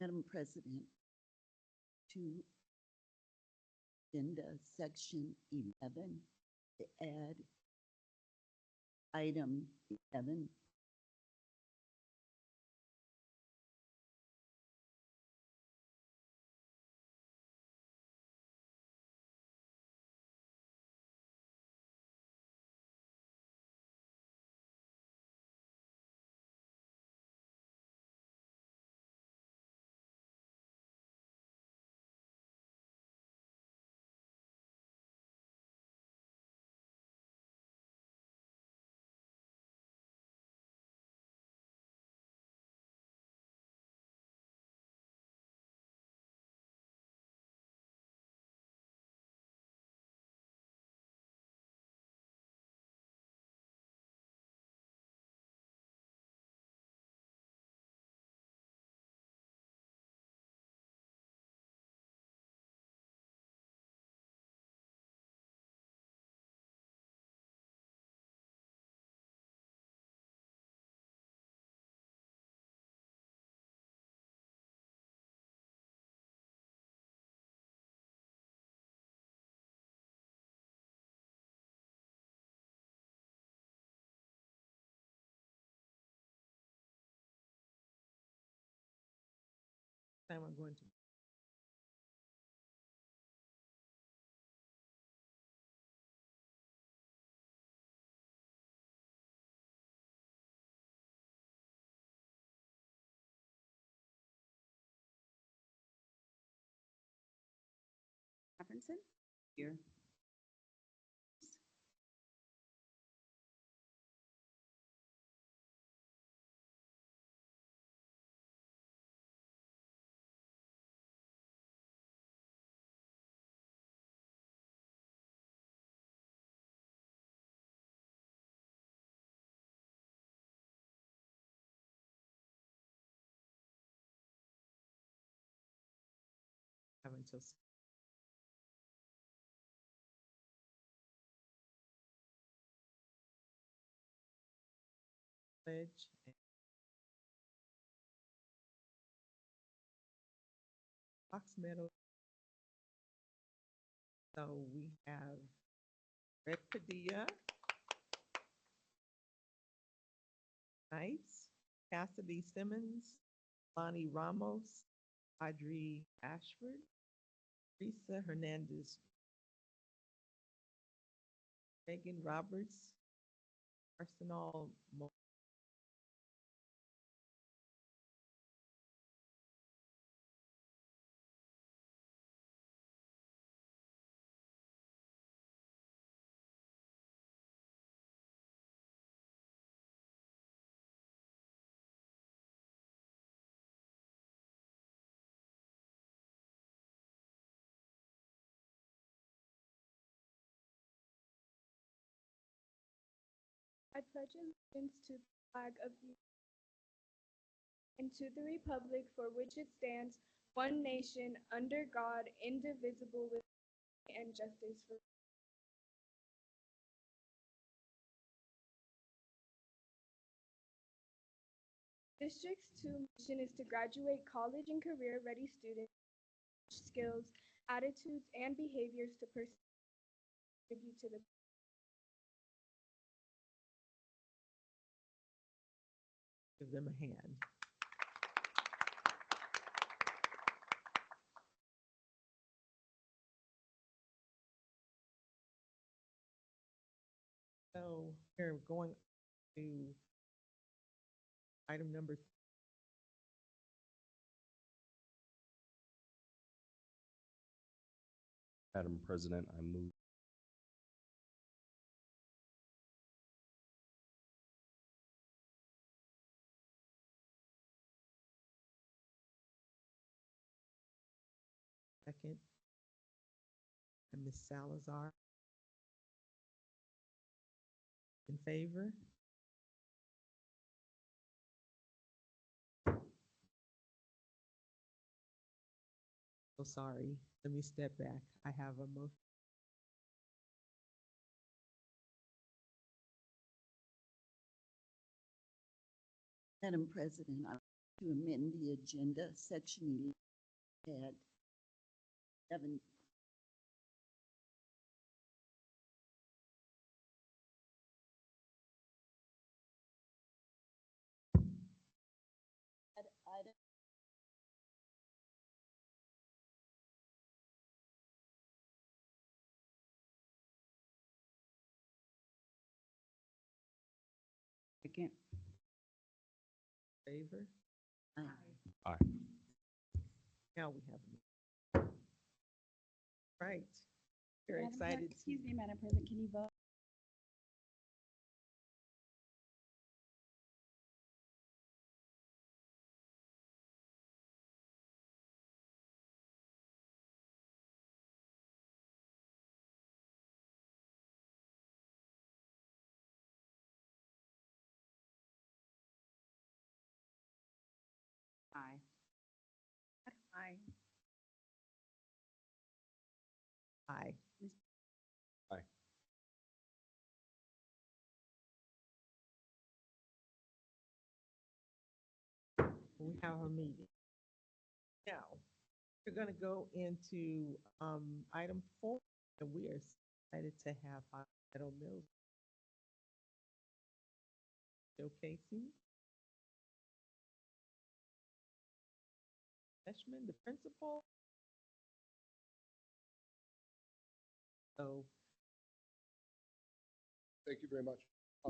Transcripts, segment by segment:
Madam President, to agenda section 11, to add item 11. Time I'm going to Robinson? Here. have until pledge and Fox Meadow. So we have Red Padilla, Knights, Cassidy Simmons, Lonnie Ramos, Audrey Ashford, Teresa Hernandez, Megan Roberts, Arsenal I pledge allegiance to the flag of the and to the republic for which it stands, one nation, under God, indivisible, with liberty and justice for District's two mission is to graduate college and career-ready students with skills, attitudes, and behaviors to contribute to the give them a hand. So we're going to item number Madam President, I move. second, and Ms. Salazar. In favor? So sorry. Let me step back. I have a motion. Madam President, I to amend the agenda, section 11, add 7. Item. Second. Favor? Aye. Aye. Now we have. Right. Very Madam Clerk, excited. Excuse me, Madam President, can you vote? Aye. Aye. Aye. Aye. We have our meeting. Now, we're going to go into item 4, and we are excited to have Fox Meadow Middle showcasing freshman, the principal. So, Thank you very much.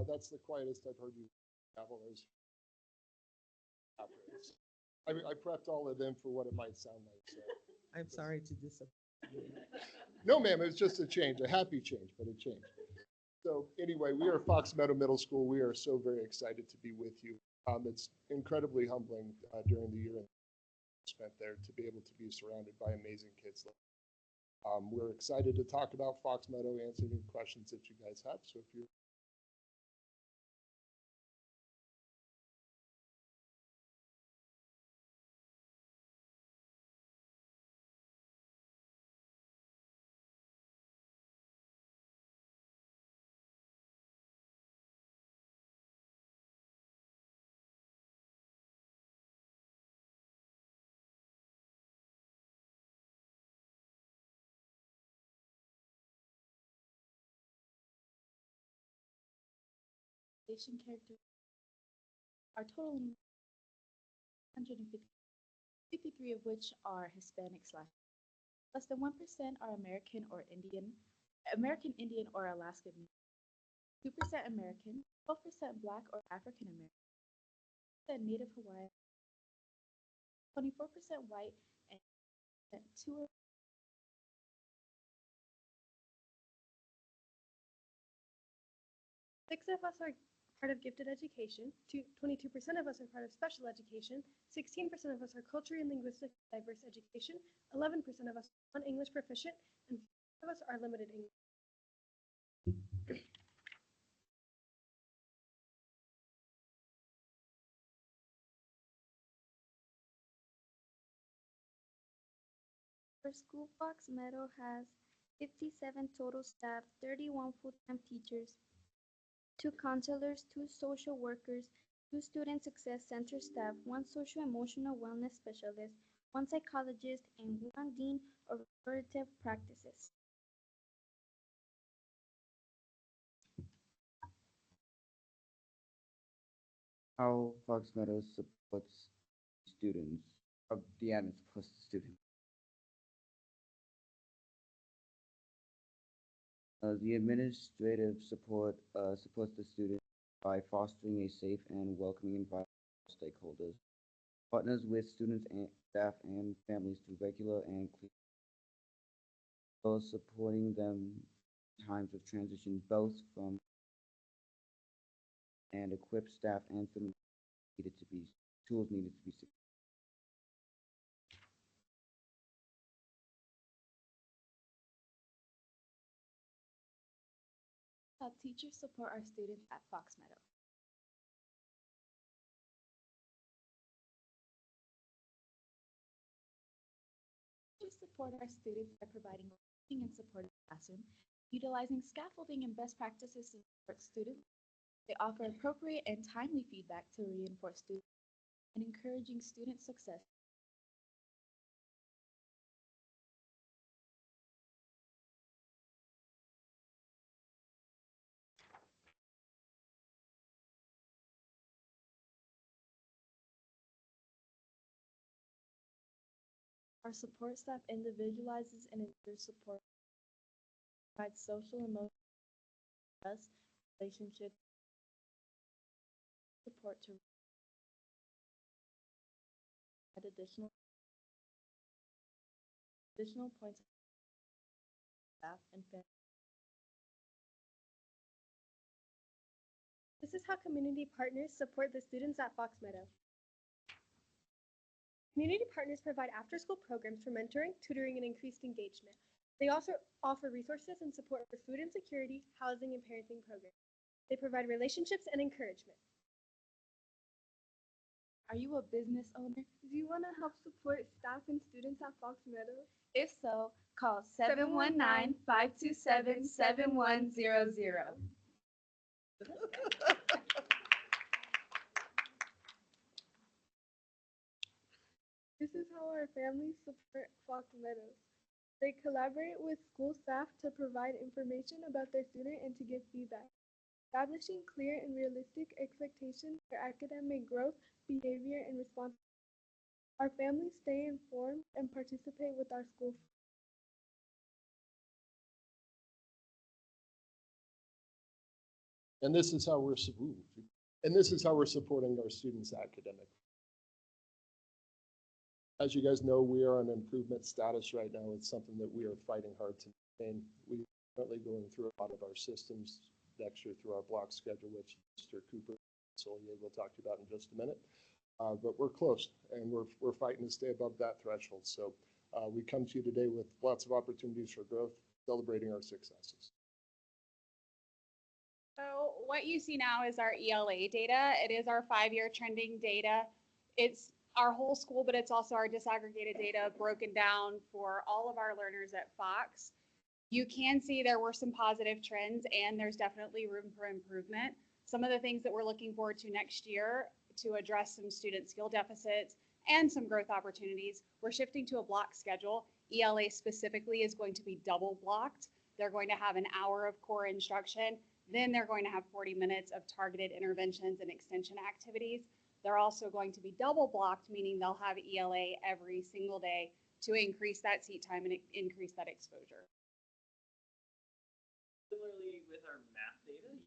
That's the quietest I've heard you gavel as. I mean, I prepped all of them for what it might sound like, so. I'm sorry to disappoint you. No, ma'am, it's just a change, a happy change, but a change. So anyway, we are Fox Meadow Middle School. We are so very excited to be with you. It's incredibly humbling during the year spent there to be able to be surrounded by amazing kids. We're excited to talk about Fox Meadow, answer any questions that you guys have. So if you're Character. Our total 153 of which are Hispanic / less than 1% are American Indian or Alaskan, 2% American, 12% Black or African American, 10% Native Hawaiian, 24% white, and 2 6 of us are part of gifted education, 22% of us are part of special education, 16% of us are culturally and linguistically diverse education, 11% of us are non-English proficient, and 5 of us are limited English. Our school, Fox Meadow, has 57 total staff, 31 full-time teachers, 2 counselors, 2 social workers, 2 student success center staff, 1 social emotional wellness specialist, 1 psychologist, and 1 dean of restorative practices. How Fox Meadows supports students, Deanna supports the students. The administrative support supports the students by fostering a safe and welcoming environment for stakeholders, partners with students and staff and families through regular and clear, while supporting them in times of transition, both from and equip staff and families tools needed to be successful. How teachers support our students at Fox Meadow. Teachers support our students by providing learning and support in the classroom, utilizing scaffolding and best practices to support students. They offer appropriate and timely feedback to reinforce students' and encouraging student success. Our support staff individualizes and ensures support, provides social and emotional trust, relationship support to add additional points of staff and family. This is how community partners support the students at Fox Meadow. Community partners provide after-school programs for mentoring, tutoring, and increased engagement. They also offer resources and support for food insecurity, housing, and parenting programs. They provide relationships and encouragement. Are you a business owner? Do you want to help support staff and students at Fox Meadow? If so, call 719-527-7100. This is how our families support Fox Meadows. They collaborate with school staff to provide information about their student and to give feedback, establishing clear and realistic expectations for academic growth, behavior, and responsibility. Our families stay informed and participate with our school. And this is how we're supporting our students' academic. As you guys know, we are on improvement status right now. It's something that we are fighting hard to maintain. We're currently going through a lot of our systems next year through our block schedule, which Mr. Cooper will talk to you about in just a minute. But we're close, and we're fighting to stay above that threshold. So we come to you today with lots of opportunities for growth, celebrating our successes. So what you see now is our ELA data. It is our 5-year trending data. It's our whole school, but it's also our disaggregated data broken down for all of our learners at Fox. You can see there were some positive trends, and there's definitely room for improvement. Some of the things that we're looking forward to next year to address some student skill deficits and some growth opportunities, we're shifting to a block schedule. ELA specifically is going to be double blocked. They're going to have an hour of core instruction. Then they're going to have 40 minutes of targeted interventions and extension activities. They're also going to be double blocked, meaning they'll have ELA every single day to increase that seat time and increase that exposure. Similarly, with our math data, you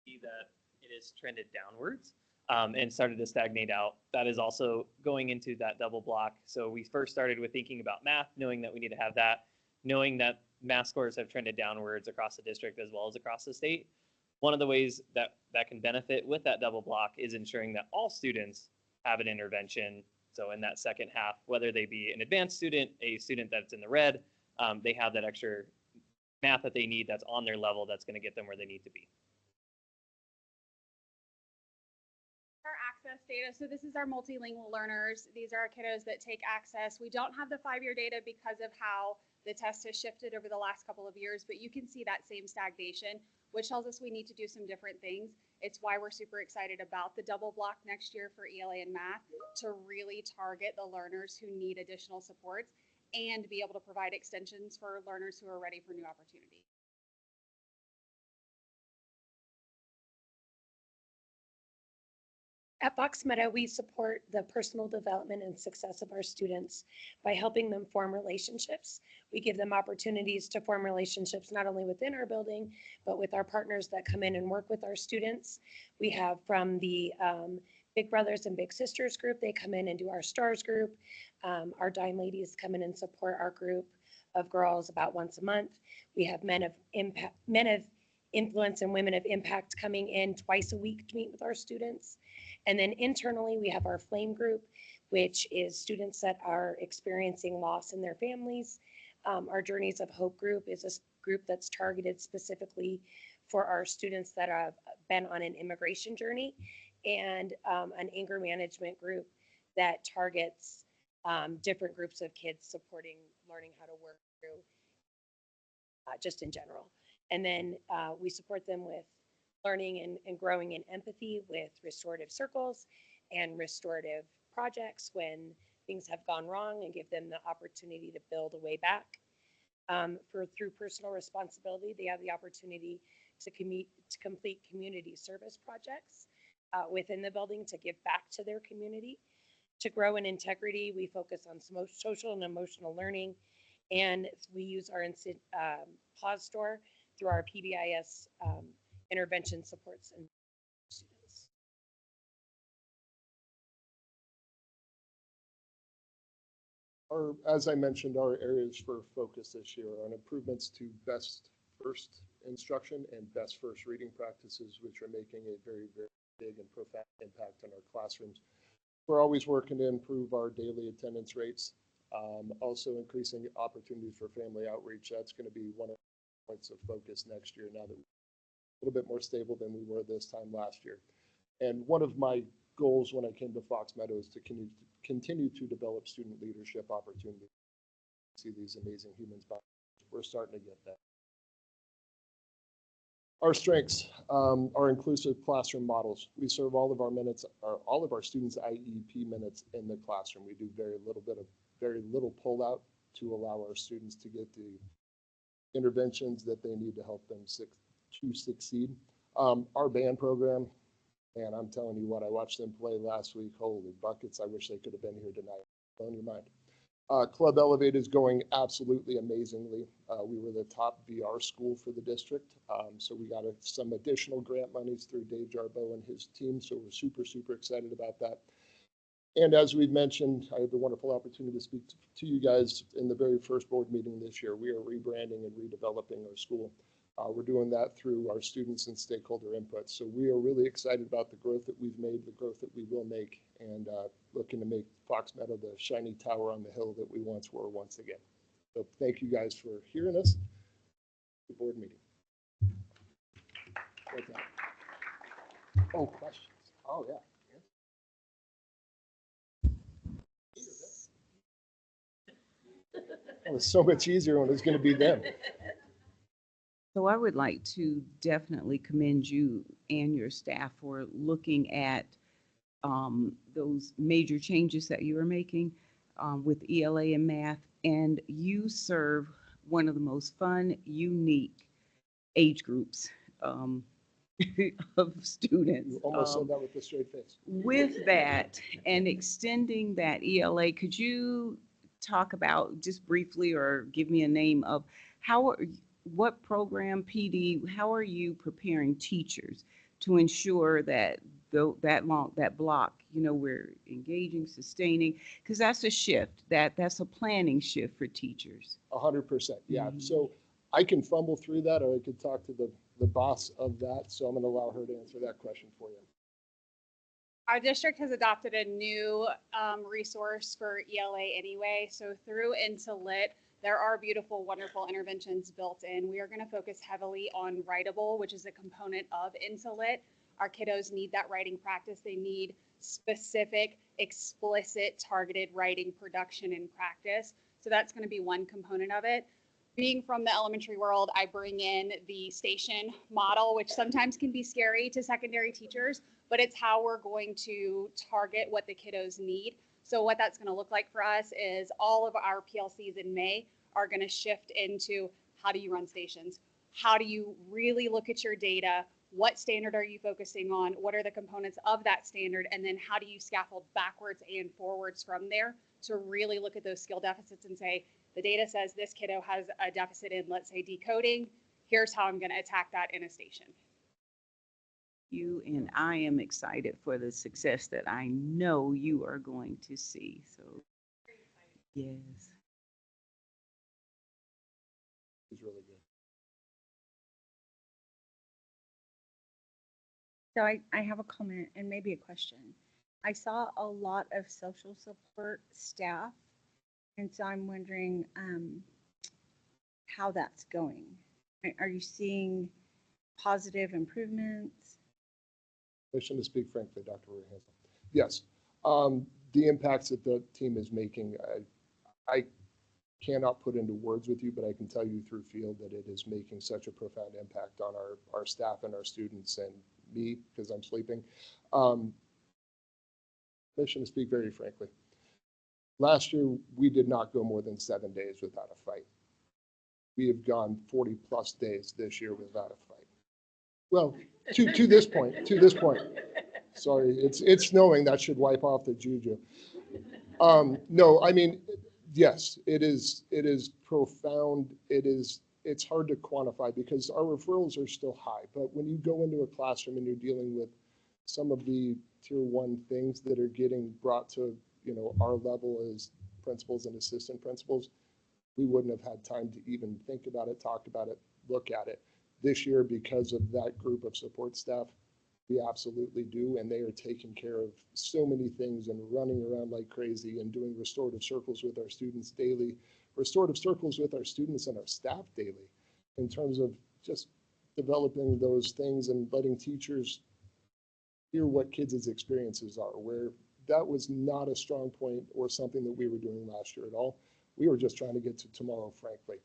see that it is trended downwards and started to stagnate out. That is also going into that double block. So we first started with thinking about math, knowing that we need to have that, knowing that math scores have trended downwards across the district as well as across the state. One of the ways that can benefit with that double block is ensuring that all students have an intervention. So in that second half, whether they be an advanced student, a student that's in the red, they have that extra math that they need that's on their level that's going to get them where they need to be. Our access data, so this is our multilingual learners. These are our kiddos that take access. We don't have the 5-year data because of how the test has shifted over the last couple of years, but you can see that same stagnation, which tells us we need to do some different things. It's why we're super excited about the double block next year for ELA and math to really target the learners who need additional supports and be able to provide extensions for learners who are ready for new opportunities. At Fox Meadow, we support the personal development and success of our students by helping them form relationships. We give them opportunities to form relationships not only within our building, but with our partners that come in and work with our students. We have from the Big Brothers and Big Sisters group, they come in and do our STARS group. Our Dime Ladies come in and support our group of girls about once a month. We have men of influence and women of impact coming in twice a week to meet with our students. And then internally, we have our Flame group, which is students that are experiencing loss in their families. Our Journeys of Hope group is a group that's targeted specifically for our students that have been on an immigration journey, and an anger management group that targets different groups of kids supporting learning how to work through just in general. And then we support them with learning and growing in empathy with restorative circles and restorative projects when things have gone wrong and give them the opportunity to build a way back. Through personal responsibility, they have the opportunity to complete community service projects within the building to give back to their community. To grow in integrity, we focus on social and emotional learning, and we use our pause store through our PBIS intervention supports and students. As I mentioned, our areas for focus this year are on improvements to best first instruction and best first reading practices, which are making a very, very big and profound impact on our classrooms. We're always working to improve our daily attendance rates, also increasing opportunities for family outreach. That's going to be one of the points of focus next year now that we're a little bit more stable than we were this time last year. And one of my goals when I came to Fox Meadow is to continue to develop student leadership opportunities. See these amazing humans, we're starting to get that. Our strengths are inclusive classroom models. We serve all of our students' IEP minutes in the classroom. We do very little pull-out to allow our students to get the interventions that they need to help them to succeed. Our band program, and I'm telling you what, I watched them play last week. Holy buckets! I wish they could have been here tonight. Blown your mind. Club Elevate is going absolutely amazingly. We were the top VR school for the district, so we got some additional grant monies through Dave Jarbo and his team, so we're super, super excited about that. And as we've mentioned, I had the wonderful opportunity to speak to you guys in the very first board meeting this year. We are rebranding and redeveloping our school. We're doing that through our students and stakeholder input. So we are really excited about the growth that we've made, the growth that we will make, and looking to make Fox Meadow the shiny tower on the hill that we once were once again. So thank you guys for hearing us. The board meeting. Oh, questions. Oh, yeah. It was so much easier when it was going to be them. So I would like to definitely commend you and your staff for looking at those major changes that you are making with ELA and math. And you serve one of the most fun, unique age groups of students. You almost said that with a straight face. With that and extending that ELA, could you talk about just briefly or give me a name of what program, PD, how are you preparing teachers to ensure that that block, we're engaging, sustaining, because that's a shift, that's a planning shift for teachers. 100%, yeah. So I can fumble through that, or I could talk to the boss of that. So I'm going to allow her to answer that question for you. Our district has adopted a new resource for ELA anyway. So through IntoLit, there are beautiful, wonderful interventions built in. We are going to focus heavily on writable, which is a component of IntoLit. Our kiddos need that writing practice. They need specific, explicit, targeted writing production and practice. So that's going to be one component of it. Being from the elementary world, I bring in the station model, which sometimes can be scary to secondary teachers, but it's how we're going to target what the kiddos need. So what that's going to look like for us is all of our PLCs in May are going to shift into how do you run stations? How do you really look at your data? What standard are you focusing on? What are the components of that standard? And then how do you scaffold backwards and forwards from there to really look at those skill deficits and say, the data says this kiddo has a deficit in, let's say, decoding. Here's how I'm going to attack that in a station. You and I am excited for the success that I know you are going to see. So, yes. It's really good. So I have a comment and maybe a question. I saw a lot of social support staff, and so I'm wondering how that's going. Are you seeing positive improvements? Permission to speak frankly, Dr. Birhanzel. Yes, the impacts that the team is making, I cannot put into words with you, but I can tell you through field that it is making such a profound impact on our staff and our students and me, because I'm sleeping. permission to speak very frankly. Last year, we did not go more than 7 days without a fight. We have gone 40+ days this year without a fight. Well, to this point. Sorry, it's snowing. That should wipe off the juju. No, I mean, yes, it is profound. It's hard to quantify because our referrals are still high. But when you go into a classroom and you're dealing with some of the tier 1 things that are getting brought to, our level as principals and assistant principals, we wouldn't have had time to even think about it, talk about it, look at it. This year, because of that group of support staff, we absolutely do, and they are taking care of so many things and running around like crazy and doing restorative circles with our students daily, restorative circles with our students and our staff daily, in terms of just developing those things and letting teachers hear what kids' experiences are, where that was not a strong point or something that we were doing last year at all. We were just trying to get to tomorrow, frankly.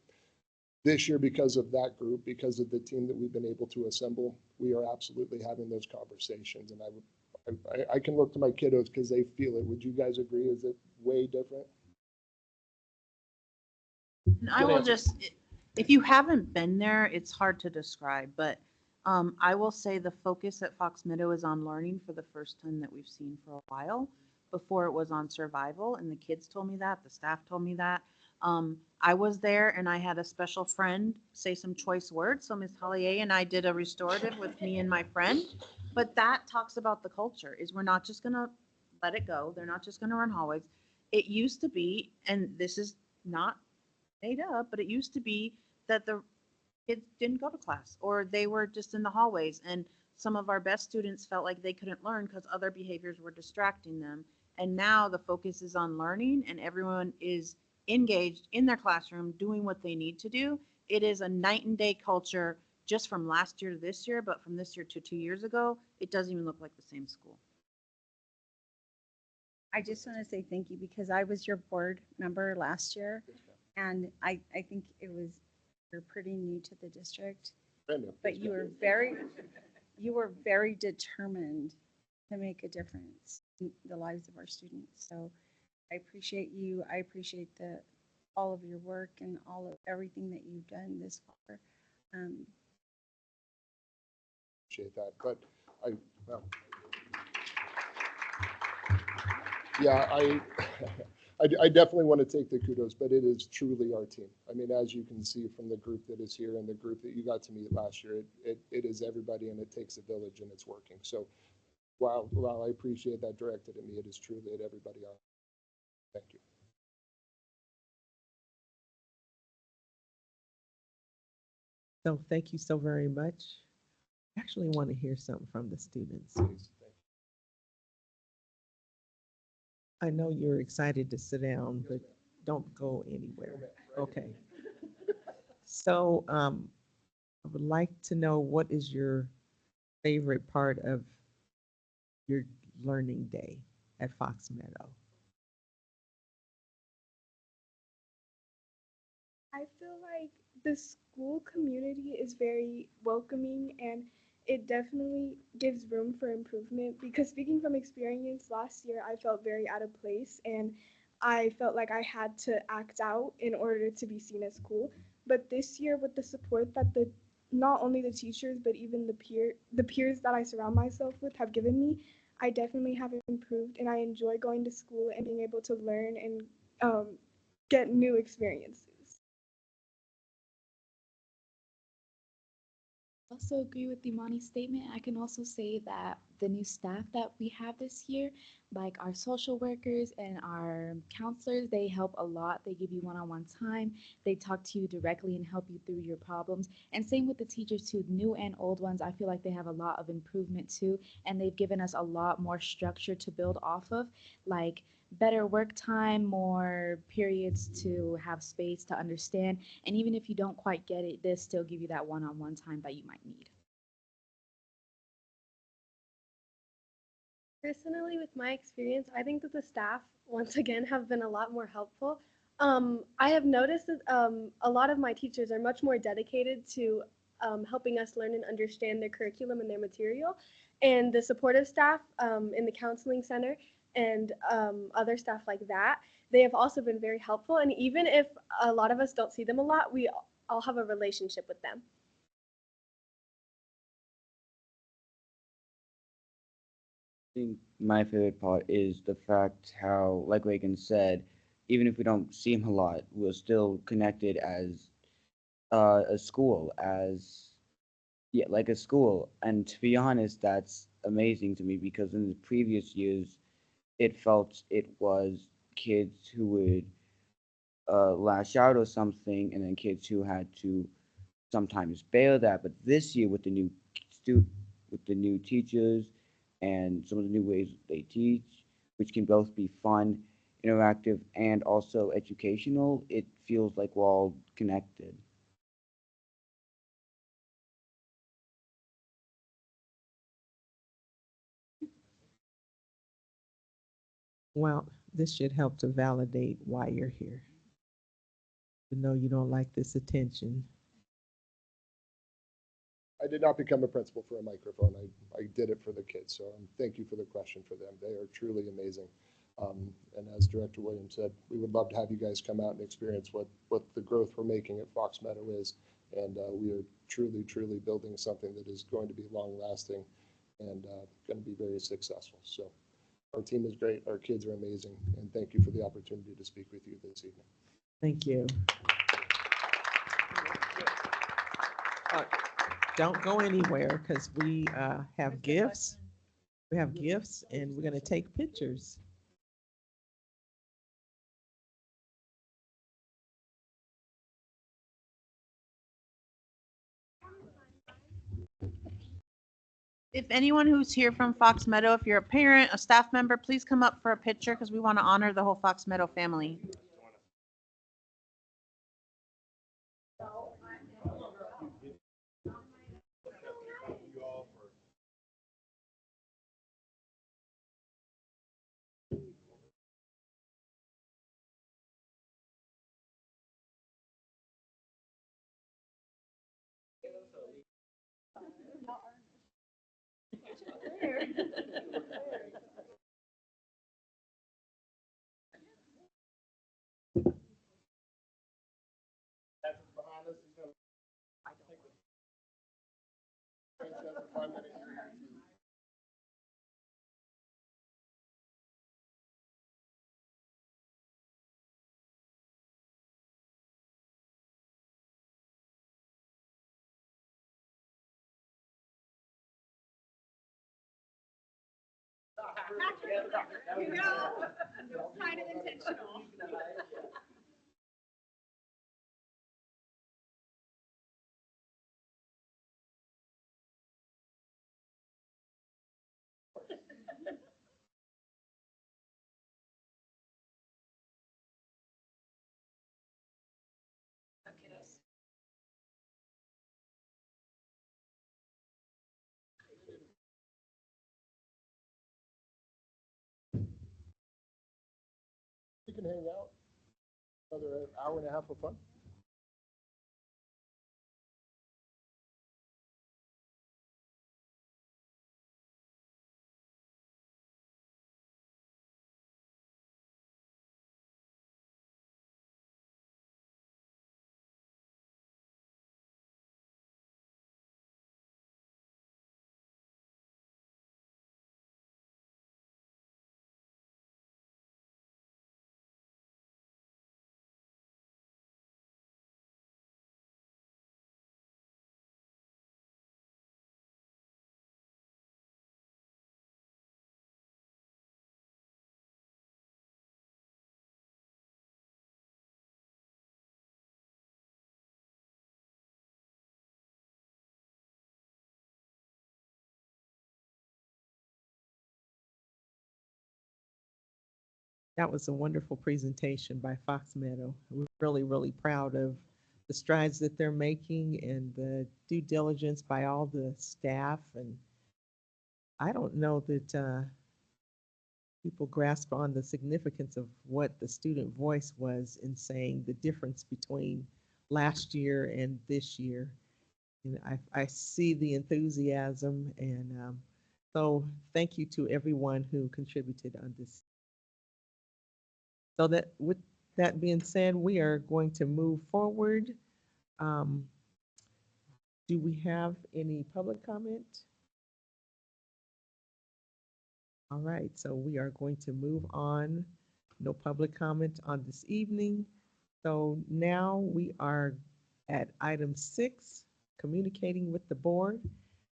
This year, because of that group, because of the team that we've been able to assemble, we are absolutely having those conversations. And I can look to my kiddos because they feel it. Would you guys agree? Is it way different? And I will just, if you haven't been there, it's hard to describe, but I will say the focus at Fox Meadow is on learning for the first time that we've seen for a while. Before it was on survival, and the kids told me that, the staff told me that. I was there and I had a special friend say some choice words. So Ms. Hollier and I did a restorative with me and my friend. But that talks about the culture, is we're not just gonna let it go. They're not just gonna run hallways. It used to be, and this is not made up, but it used to be that the kids didn't go to class or they were just in the hallways. And some of our best students felt like they couldn't learn because other behaviors were distracting them. And now the focus is on learning and everyone is engaged in their classroom doing what they need to do. It is a night and day culture just from last year to this year, but from this year to 2 years ago, it doesn't even look like the same school. I just want to say thank you because I was your board member last year, and I think you're pretty new to the district, but you were very determined to make a difference in the lives of our students. So I appreciate you. I appreciate all of your work and everything that you've done this far. Appreciate that, but yeah, I definitely want to take the kudos, but it is truly our team. I mean, as you can see from the group that is here and the group that you got to meet last year, it is everybody and it takes a village and it's working. So while I appreciate that directed at me, it is truly at everybody else. Thank you. So thank you so very much. I actually want to hear something from the students. I know you're excited to sit down, but don't go anywhere. Okay. So I would like to know, what is your favorite part of your learning day at Fox Meadow? I feel like the school community is very welcoming and it definitely gives room for improvement because speaking from experience, last year I felt very out of place and I felt like I had to act out in order to be seen as cool. But this year with the support that not only the teachers but even the peers that I surround myself with have given me, I definitely have improved and I enjoy going to school and being able to learn and get new experiences. I also agree with Imani's statement. I can also say that the new staff that we have this year, like our social workers and our counselors, they help a lot. They give you one-on-one time. They talk to you directly and help you through your problems. And same with the teachers too, new and old ones. I feel like they have a lot of improvement too. And they've given us a lot more structure to build off of, like better work time, more periods to have space to understand. And even if you don't quite get it, they still give you that one-on-one time that you might need. Personally, with my experience, I think that the staff, once again, have been a lot more helpful. I have noticed that a lot of my teachers are much more dedicated to helping us learn and understand their curriculum and their material. And the supportive staff in the counseling center, and other staff like that. They have also been very helpful. And even if a lot of us don't see them a lot, we all have a relationship with them. I think my favorite part is the fact how, like Reagan said, even if we don't see him a lot, we're still connected as a school, as yeah, like a school. And to be honest, that's amazing to me because in the previous years, it felt it was kids who would lash out or something, and then kids who had to sometimes bear that. But this year, with the new stu- with the new teachers and some of the new ways they teach, which can both be fun, interactive, and also educational, it feels like we're all connected. Well, this should help to validate why you're here. To know you don't like this attention. I did not become a principal for a microphone. I did it for the kids. So thank you for the question for them. They are truly amazing. And as Director Williams said, we would love to have you guys come out and experience what the growth we're making at Fox Meadow is. And we are truly, truly building something that is going to be long lasting and going to be very successful. So our team is great. Our kids are amazing. And thank you for the opportunity to speak with you this evening. Thank you. Don't go anywhere because we have gifts. We have gifts and we're going to take pictures. If anyone who's here from Fox Meadow, if you're a parent, a staff member, please come up for a picture because we want to honor the whole Fox Meadow family. You know, kind of intentional. You can hang out another hour and a half of fun. That was a wonderful presentation by Fox Meadow. We're really, really proud of the strides that they're making and the due diligence by all the staff. And I don't know that people grasp on the significance of what the student voice was in saying the difference between last year and this year. And I see the enthusiasm and So thank you to everyone who contributed on this. So that with that being said, we are going to move forward. Um, do we have any public comment? All right, so we are going to move on. No public comment on this evening. So now we are at item 6, communicating with the board.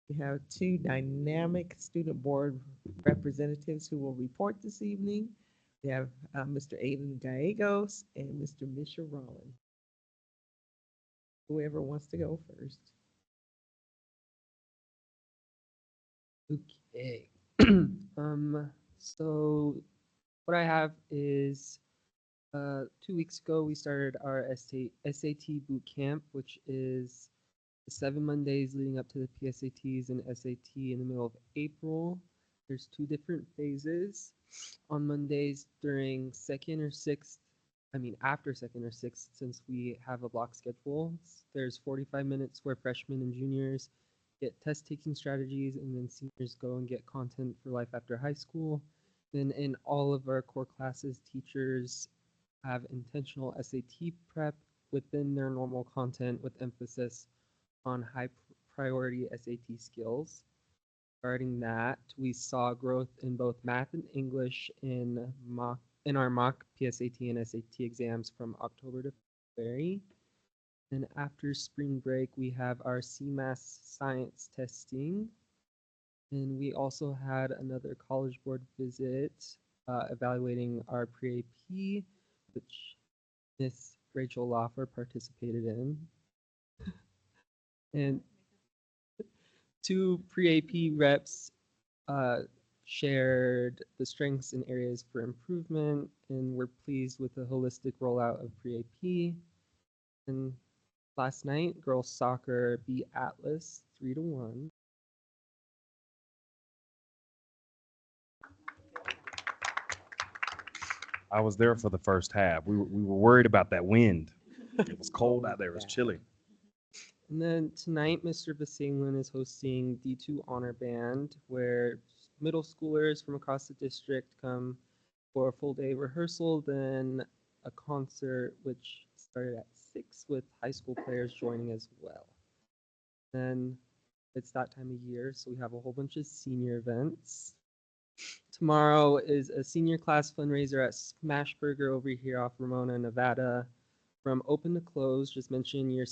We have 2 dynamic student board representatives who will report this evening. We have Mr. Aiden Gallegos and Mr. Misha Rollins. Whoever wants to go first. Okay. So what I have is 2 weeks ago we started our SAT boot camp, which is the 7 Mondays leading up to the PSATs and SAT in the middle of April. There's 2 different phases. On Mondays during after second or sixth, since we have a block schedule, there's 45 minutes where freshmen and juniors get test taking strategies, and then seniors go and get content for life after high school. Then in all of our core classes, teachers have intentional SAT prep within their normal content with emphasis on high priority SAT skills. Regarding that, we saw growth in both math and English in our mock PSAT and SAT exams from October to February. And after spring break, we have our CMAS science testing. And we also had another College Board visit evaluating our pre-AP, which Miss Rachel Loffer participated in. And 2 pre-AP reps shared the strengths and areas for improvement, and we're pleased with the holistic rollout of pre-AP. And last night, girls soccer beat Atlas 3-1. I was there for the first half. We were worried about that wind. It was cold out there. It was chilly. And then tonight, Mr. Vasanglin is hosting D2 Honor Band, where middle schoolers from across the district come for a full day rehearsal, then a concert, which started at 6 with high school players joining as well. Then it's that time of year, so we have a whole bunch of senior events. Tomorrow is a senior class fundraiser at Smashburger over here off Ramona, Nevada. From open to close, just mention your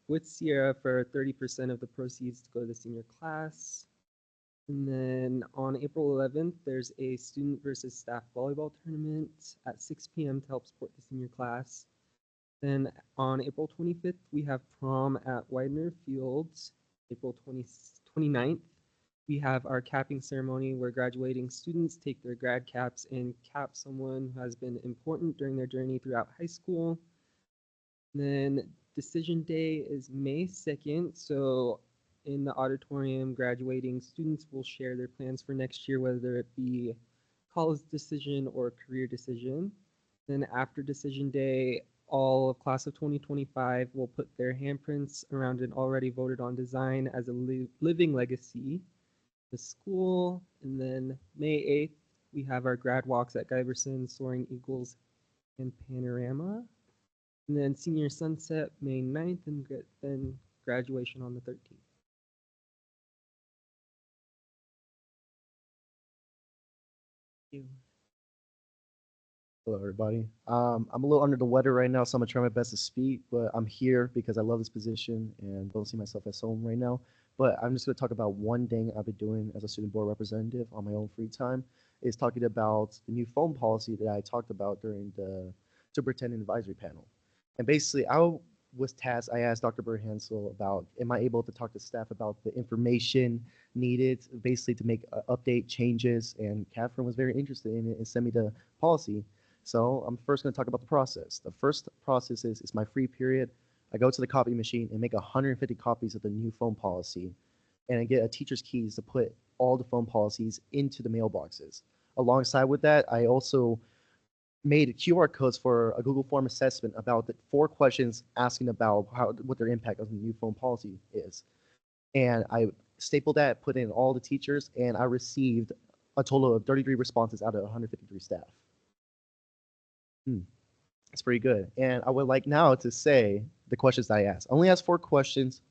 with Sierra for 30% of the proceeds to go to the senior class. And then on April 11th, there's a student versus staff volleyball tournament at 6 p.m. to help support the senior class. Then on April 25th, we have prom at Widener Fields. April 29th, we have our capping ceremony where graduating students take their grad caps and cap someone who has been important during their journey throughout high school. Then decision day is May 2nd, so in the auditorium, graduating students will share their plans for next year, whether it be college decision or career decision. Then after decision day, all of class of 2025 will put their handprints around an already voted on design as a living legacy. The school, and then May 8th, we have our grad walks at Giverson, Soaring Eagles, and Panorama. And then senior sunset May 9th, and then graduation on the 13th. You. Hello, everybody. I'm a little under the weather right now, so I'm gonna try my best to speak, but I'm here because I love this position and don't see myself as home right now. But I'm just gonna talk about one thing I've been doing as a student board representative on my own free time, is talking about the new phone policy that I talked about during the superintendent advisory panel. And basically, I asked Dr. Birhanzel about, am I able to talk to staff about the information needed basically to make update changes, and Catherine was very interested in it and sent me the policy. So I'm first going to talk about the process. The first process is it's my free period. I go to the copy machine and make 150 copies of the new phone policy, and I get a teacher's keys to put all the phone policies into the mailboxes. Alongside with that, I also made QR codes for a Google form assessment about the 4 questions asking about what their impact of the new phone policy is. And I stapled that, put in all the teachers, and I received a total of 33 responses out of 153 staff. It's pretty good. And I would like now to say the questions that I asked. I only asked 4 questions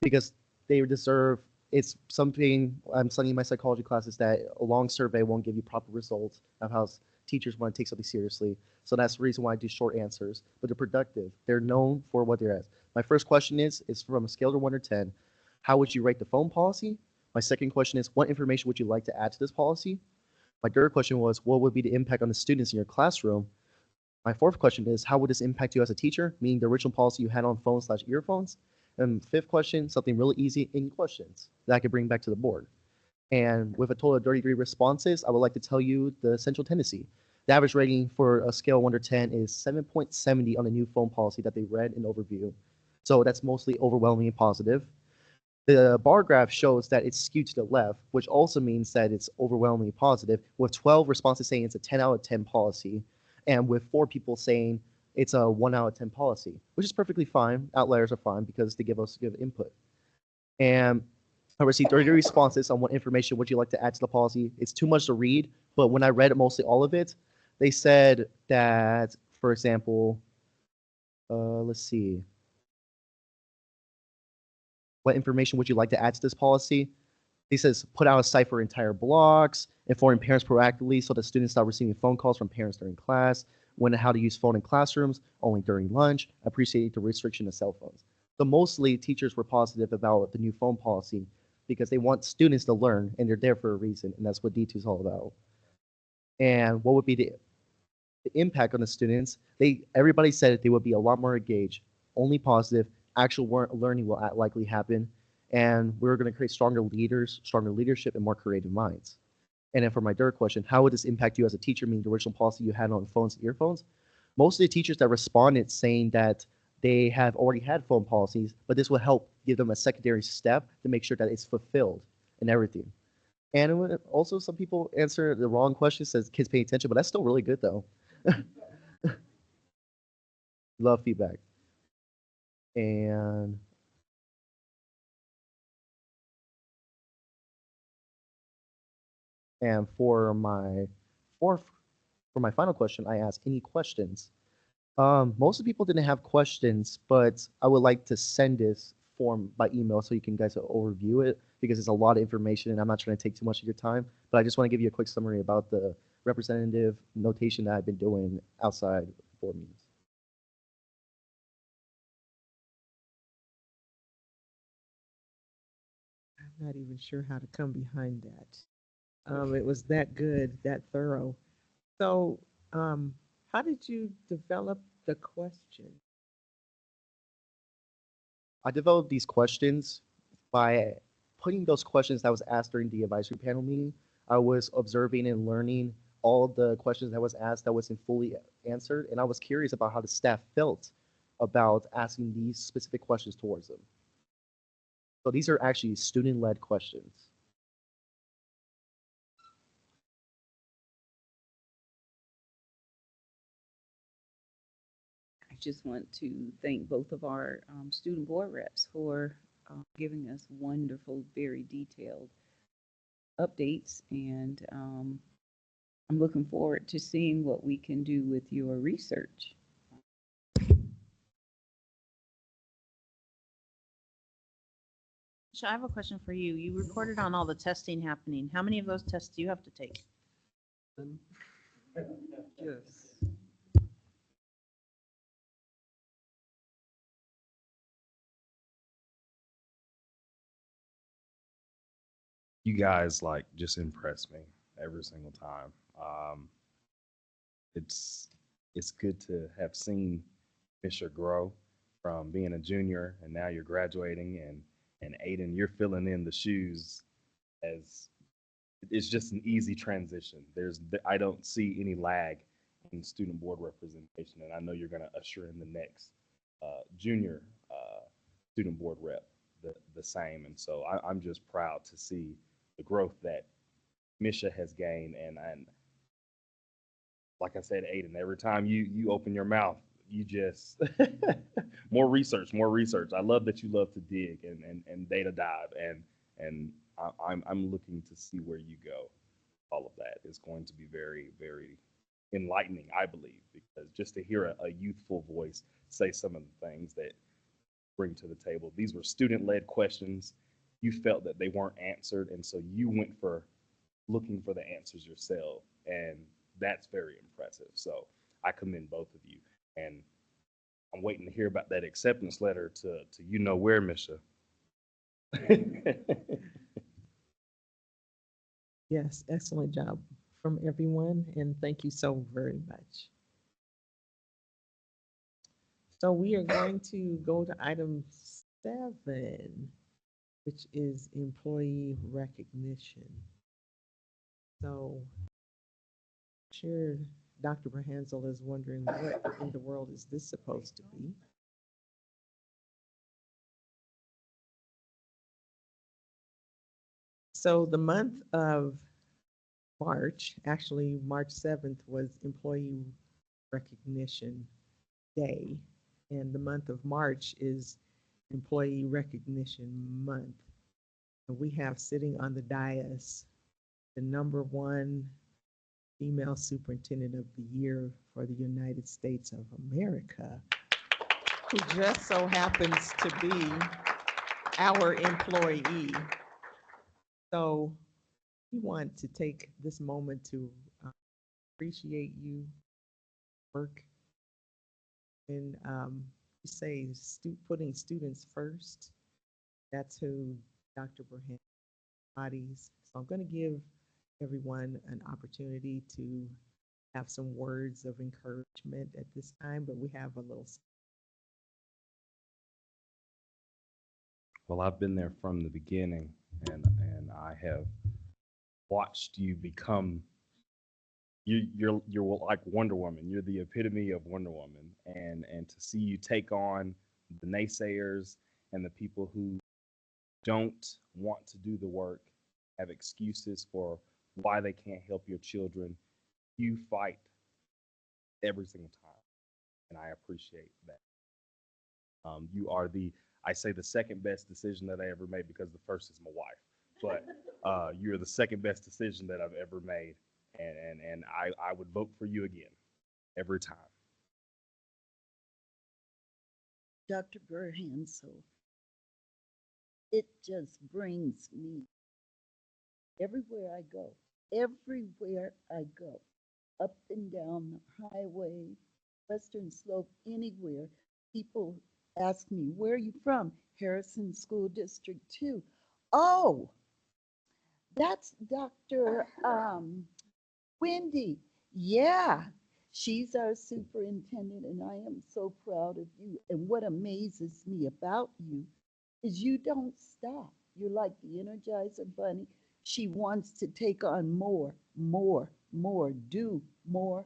because they deserve, it's something I'm studying in my psychology classes, that a long survey won't give you proper results of how teachers want to take something seriously. So that's the reason why I do short answers, but they're productive. They're known for what they're at. My first question is from a scale of 1 to 10, how would you rate the phone policy? My second question is, what information would you like to add to this policy? My third question was, what would be the impact on the students in your classroom? My fourth question is, how would this impact you as a teacher, meaning the original policy you had on phones/earphones? And fifth question, something really easy, any questions that I could bring back to the board. And with a total of 33 responses, I would like to tell you the central tendency. The average rating for a scale of 1 to 10 is 7.70 on the new phone policy that they read in overview. So that's mostly overwhelmingly positive. The bar graph shows that it's skewed to the left, which also means that it's overwhelmingly positive, with 12 responses saying it's a 10 out of 10 policy, and with 4 people saying it's a 1 out of 10 policy, which is perfectly fine. Outliers are fine because they give us good input. And I received 33 responses on what information would you like to add to the policy. It's too much to read, but when I read mostly all of it, they said that, for example, let's see. What information would you like to add to this policy? He says, put out a site for entire blocks, informing parents proactively so that students start receiving phone calls from parents during class, when and how to use phone in classrooms, only during lunch, appreciate the restriction of cell phones. So mostly teachers were positive about the new phone policy because they want students to learn and they're there for a reason, and that's what D2 is all about. And what would be the impact on the students? Everybody said they would be a lot more engaged, only positive, actual learning will likely happen, and we're going to create stronger leaders, stronger leadership, and more creative minds. And then for my third question, how would this impact you as a teacher, meaning the original policy you had on phones and earphones? Most of the teachers that responded saying that they have already had phone policies, but this will help give them a secondary step to make sure that it's fulfilled and everything. And also some people answer the wrong question, says kids pay attention, but that's still really good though. Love feedback. And for my final question, I asked any questions. Most of the people didn't have questions, but I would like to send this form by email so you can guys overview it because it's a lot of information and I'm not trying to take too much of your time, but I just want to give you a quick summary about the representative notation that I've been doing outside board meetings. I'm not even sure how to come behind that. It was that good, that thorough. So, how did you develop the question? I developed these questions by putting those questions that was asked during the advisory panel meeting. I was observing and learning all of the questions that was asked that wasn't fully answered, and I was curious about how the staff felt about asking these specific questions towards them. So these are actually student-led questions. I just want to thank both of our student board reps for giving us wonderful, very detailed updates, and I'm looking forward to seeing what we can do with your research. So I have a question for you. You reported on all the testing happening. How many of those tests do you have to take? Yes. You guys like just impress me every single time. It's good to have seen Misha grow from being a junior and now you're graduating, and Aiden, you're filling in the shoes. As it's just an easy transition. I don't see any lag in student board representation, and I know you're going to usher in the next junior student board rep the same. And so I'm just proud to see the growth that Misha has gained. And like I said, Aiden, every time you open your mouth, you just more research. I love that you love to dig and data dive, and I'm looking to see where you go. All of that is going to be very, very enlightening, I believe, because just to hear a youthful voice say some of the things that bring to the table. These were student-led questions. You felt that they weren't answered, and so you went for looking for the answers yourself, and that's very impressive. So I commend both of you, and I'm waiting to hear about that acceptance letter to you know where, Misha. Yes, excellent job from everyone, and thank you so very much. So we are going to go to item 7, which is employee recognition. So, sure, Dr. Birhanzel is wondering what in the world is this supposed to be? So the month of March, actually March 7th, was Employee Recognition Day, and the month of March is Employee Recognition Month. And we have sitting on the dais the #1 female superintendent of the year for the United States of America, who just so happens to be our employee. So we want to take this moment to appreciate you work and say putting students first. That's who Dr. Birhanzel embodies. So I'm going to give everyone an opportunity to have some words of encouragement at this time, but we have a little. Well, I've been there from the beginning, and I have watched you become. You're like Wonder Woman. You're the epitome of Wonder Woman, and to see you take on the naysayers and the people who don't want to do the work, have excuses for why they can't help your children. You fight every single time, and I appreciate that. You are I say the second best decision that I ever made, because the first is my wife, but you're the second best decision that I've ever made, and I would vote for you again every time. Dr. Birhanzel, it just brings me everywhere I go, up and down the highway, Western Slope, anywhere, people ask me, where are you from? Harrison School District 2. Oh, that's Dr. Wendy. Yeah, she's our superintendent, and I am so proud of you. And what amazes me about you is you don't stop. You're like the Energizer Bunny. She wants to take on more, do more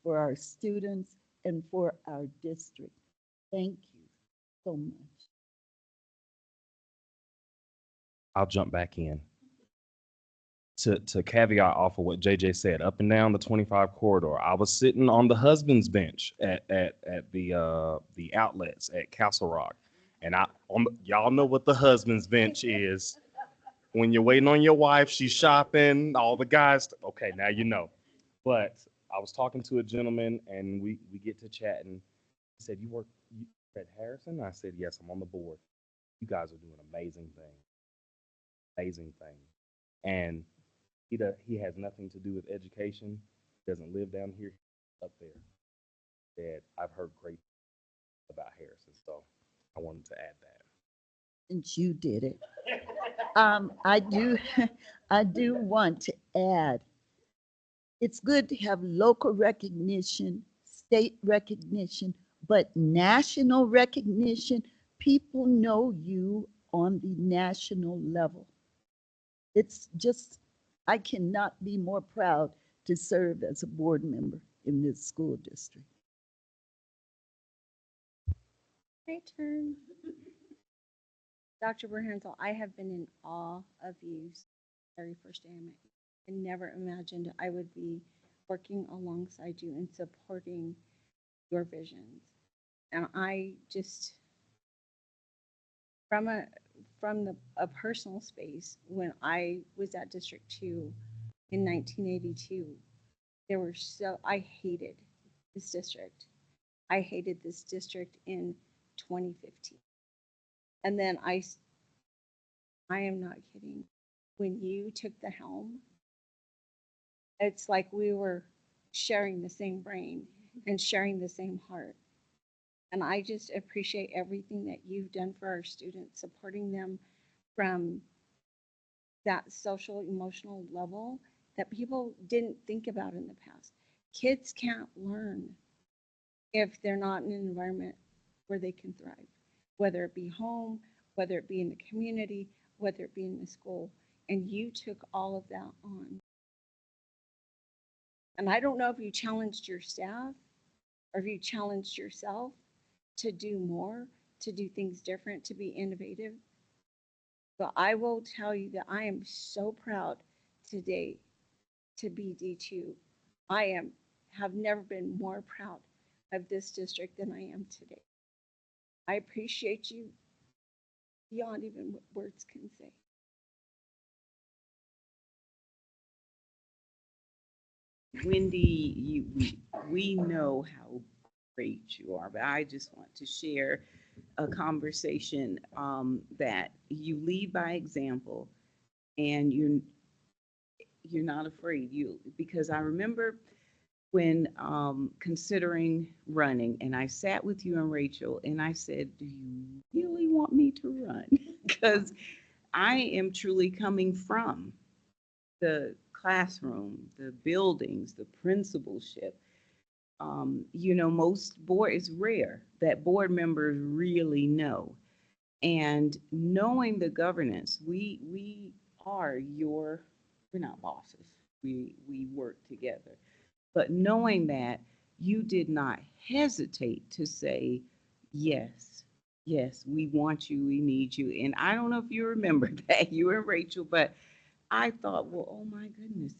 for our students and for our district. Thank you so much. I'll jump back in. To caveat off of what JJ said, up and down the 25 corridor, I was sitting on the husband's bench at the outlets at Castle Rock, and y'all know what the husband's bench is. When you're waiting on your wife, she's shopping, all the guys. Okay, now you know. But I was talking to a gentleman, and we get to chatting. He said, "You work at Harrison?" I said, "Yes, I'm on the board. You guys are doing amazing things, and he has nothing to do with education. He doesn't live down here, up there. Dad, I've heard great about Harrison, so I wanted to add that." Since you did it, I do want to add, it's good to have local recognition, state recognition, but national recognition. People know you on the national level. It's just, I cannot be more proud to serve as a board member in this school district. My turn. Dr. Birhanzel, I have been in awe of you since the very first day I met you. I never imagined I would be working alongside you and supporting your visions. And I just, from from a personal space, when I was at District 2 in 1982, I hated this district. I hated this district in 2015. And then I am not kidding. When you took the helm, it's like we were sharing the same brain and sharing the same heart. And I just appreciate everything that you've done for our students, supporting them from that social, emotional level that people didn't think about in the past. Kids can't learn if they're not in an environment where they can thrive, whether it be home, whether it be in the community, whether it be in the school. And you took all of that on. And I don't know if you challenged your staff or if you challenged yourself to do more, to do things different, to be innovative. But I will tell you that I am so proud today to be D2. Have never been more proud of this district than I am today. I appreciate you beyond even what words can say. Wendy, we know how great you are, but I just want to share a conversation that you lead by example, and you're not afraid. Because I remember when considering running, and I sat with you and Rachel, and I said, "Do you really want me to run?" Because I am truly coming from the classroom, the buildings, the principalship. Most board, it's rare that board members really know. And knowing the governance, we're not bosses. We work together. But knowing that, you did not hesitate to say, yes, yes, we want you, we need you. And I don't know if you remember that, you and Rachel, but I thought, well, oh my goodness,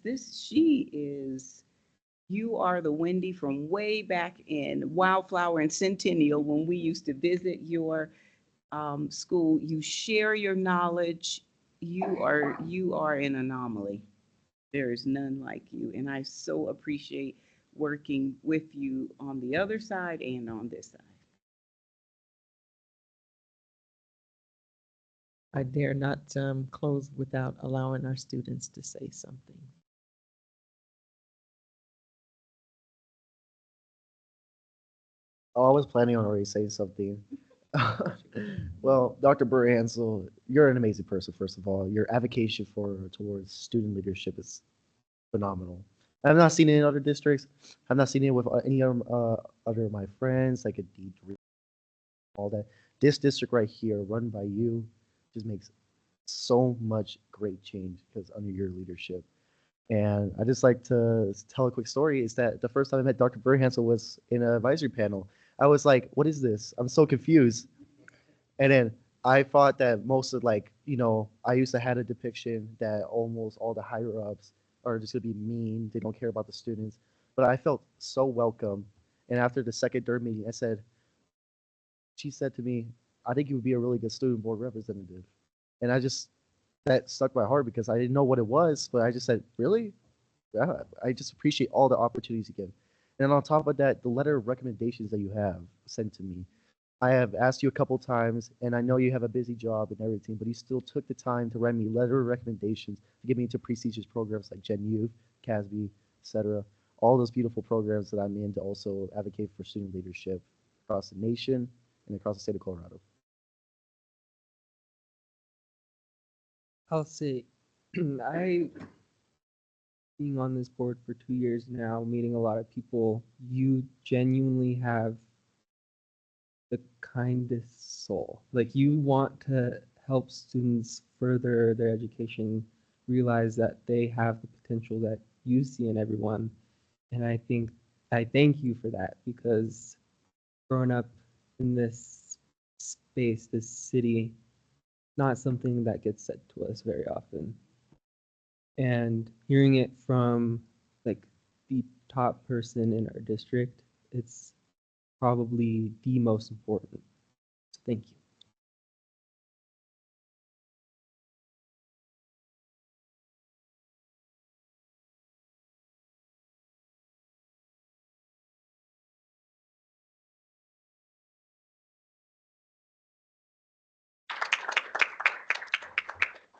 you are the Wendy from way back in Wildflower and Centennial when we used to visit your school. You share your knowledge. You are an anomaly. There is none like you. And I so appreciate working with you on the other side and on this side. I dare not close without allowing our students to say something. Oh, I was planning on already saying something. Well, Dr. Birhanzel, you're an amazing person, first of all. Your advocacy towards student leadership is phenomenal. I've not seen it in other districts. I've not seen it with any other of my friends, like a D3, all that. This district right here, run by you, just makes so much great change because under your leadership. And I just like to tell a quick story is that the first time I met Dr. Birhanzel was in an advisory panel. I was like, what is this? I'm so confused. And then I thought that most of I used to have a depiction that almost all the higher ups are just gonna be mean. They don't care about the students. But I felt so welcome. And after the second third meeting, she said to me, I think you would be a really good student board representative. And that stuck my heart because I didn't know what it was, but I just said, really? Yeah, I just appreciate all the opportunities you give. And on top of that, the letter of recommendations that you have sent to me. I have asked you a couple times, and I know you have a busy job and everything, but you still took the time to write me letter of recommendations to get me into prestigious programs like Gen Youth, CASB, etc. All those beautiful programs that I'm in to also advocate for student leadership across the nation and across the state of Colorado. I'll say, I, being on this board for 2 years now, meeting a lot of people, you genuinely have the kindest soul. Like, you want to help students further their education, realize that they have the potential that you see in everyone. And I thank you for that, because growing up in this space, this city, not something that gets said to us very often. And hearing it from like the top person in our district, it's probably the most important. So thank you.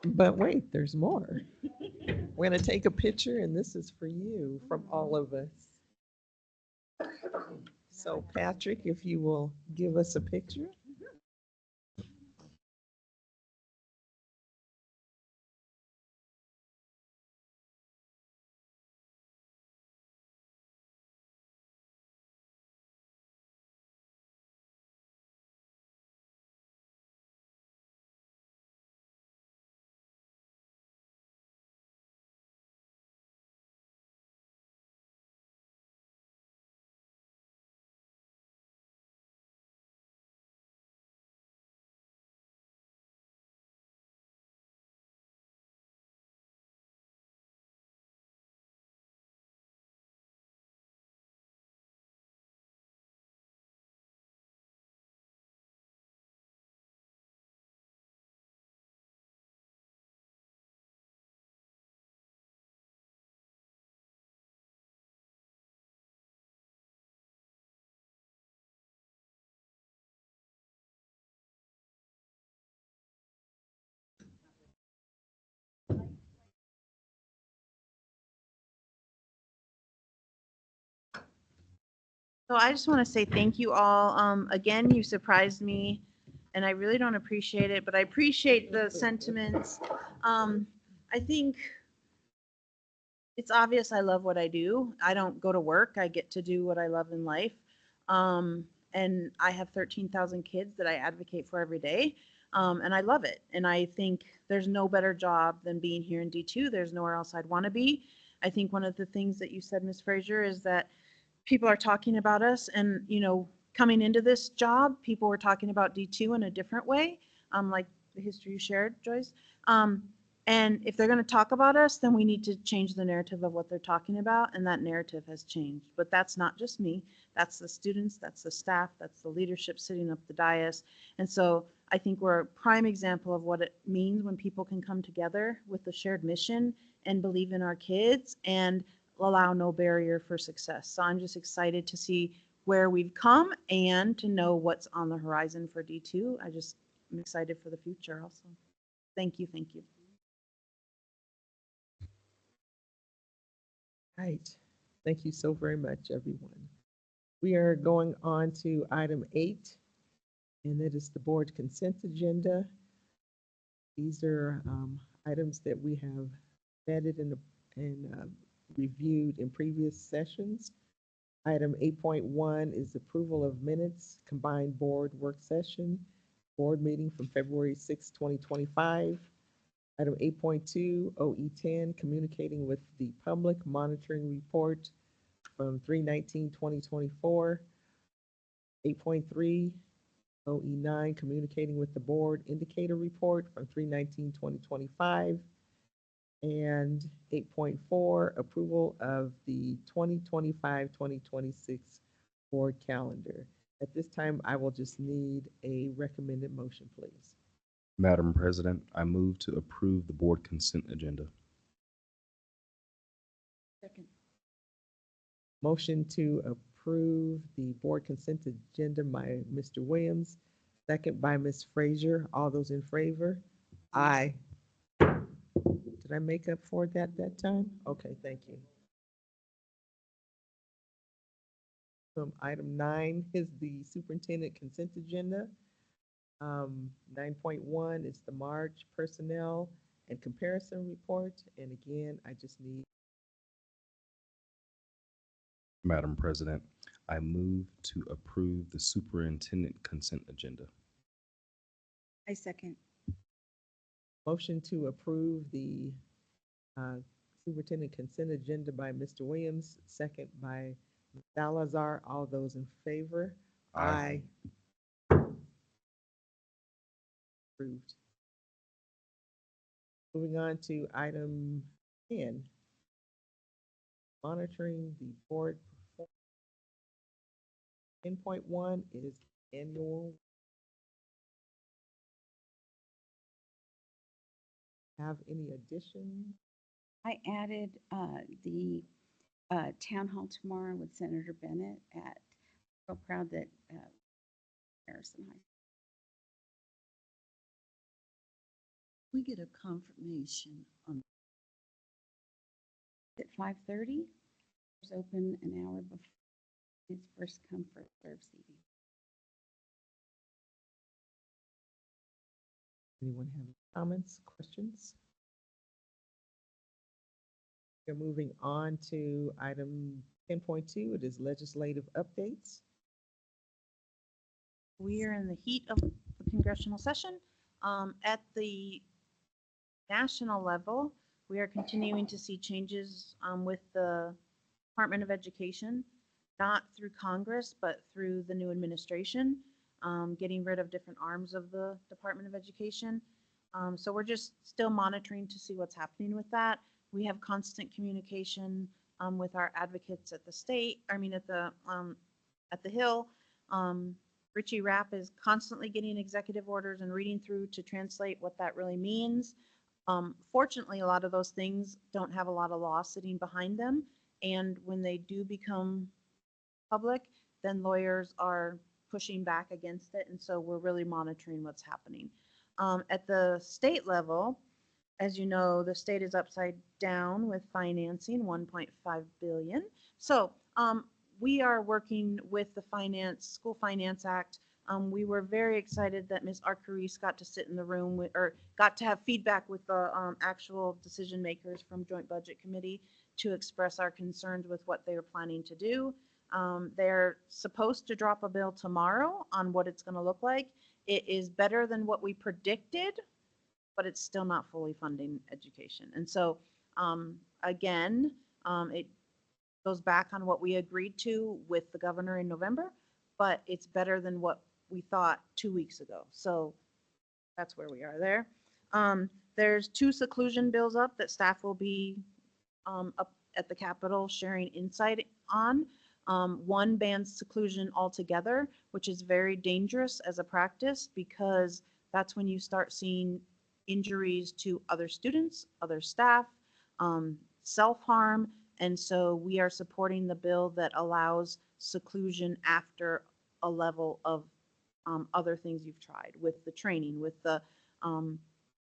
But wait, there's more. We're going to take a picture, and this is for you from all of us. So Patrick, if you will give us a picture. So I just want to say thank you all. Again, you surprised me, and I really don't appreciate it, but I appreciate the sentiments. I think it's obvious I love what I do. I don't go to work. I get to do what I love in life. And I have 13,000 kids that I advocate for every day. And I love it. And I think there's no better job than being here in D2. There's nowhere else I'd want to be. I think one of the things that you said, Ms. Frazier, is that people are talking about us, and coming into this job, people were talking about D2 in a different way, like the history you shared, Joyce. And if they're going to talk about us, then we need to change the narrative of what they're talking about, and that narrative has changed. But that's not just me. That's the students, that's the staff, that's the leadership sitting up the dais. And so I think we're a prime example of what it means when people can come together with a shared mission and believe in our kids and allow no barrier for success. So I'm just excited to see where we've come and to know what's on the horizon for D2. I'm excited for the future also. Thank you, thank you. Right. Thank you so very much, everyone. We are going on to item 8, and that is the board consent agenda. These are items that we have vetted and reviewed in previous sessions. Item 8.1 is approval of minutes, combined board work session, board meeting from February 6, 2025. Item 8.2, OE10, communicating with the public monitoring report from 3/19/2024. 8.3, OE9, communicating with the board indicator report from 3/19/2025. And 8.4, approval of the 2025-2026 board calendar. At this time, I will just need a recommended motion, please. Madam President, I move to approve the board consent agenda. Second. Motion to approve the board consent agenda by Mr. Williams, second by Ms. Frazier. All those in favor? Aye. Did I make up for it that time? Okay, thank you. Item 9 is the superintendent consent agenda. 9.1 is the March personnel and comparison report. And again, I just need. Madam President, I move to approve the superintendent consent agenda. I second. Motion to approve the superintendent consent agenda by Mr. Williams, second by Ms. Salazar. All those in favor? Aye. Approved. Moving on to item 10, monitoring the board performance. 10.1 is annual. Have any additions? I added the town hall tomorrow with Senator Bennett at, so proud that Harrison High We get a confirmation on, At 5:30. It's open an hour before. It's first come, first served seating. Anyone have any comments, questions? We're moving on to item 10.2. It is legislative updates. We are in the heat of the congressional session. At the national level, we are continuing to see changes with the Department of Education, not through Congress, but through the new administration, getting rid of different arms of the Department of Education. So we're just still monitoring to see what's happening with that. We have constant communication with our advocates at the state, at the Hill. Richie Rapp is constantly getting executive orders and reading through to translate what that really means. Fortunately, a lot of those things don't have a lot of law sitting behind them. And when they do become public, then lawyers are pushing back against it. And so we're really monitoring what's happening. At the state level, as you know, the state is upside down with financing, 1.5 billion. So we are working with the School Finance Act. We were very excited that Ms. Arcarice got to sit in the room or got to have feedback with the actual decision makers from Joint Budget Committee to express our concerns with what they were planning to do. They're supposed to drop a bill tomorrow on what it's going to look like. It is better than what we predicted, but it's still not fully funding education. And so, again, it goes back on what we agreed to with the governor in November, but it's better than what we thought 2 weeks ago. So that's where we are there. There's 2 seclusion bills up that staff will be up at the Capitol sharing insight on. One bans seclusion altogether, which is very dangerous as a practice because that's when you start seeing injuries to other students, other staff, self-harm. And so we are supporting the bill that allows seclusion after a level of other things you've tried with the training, with the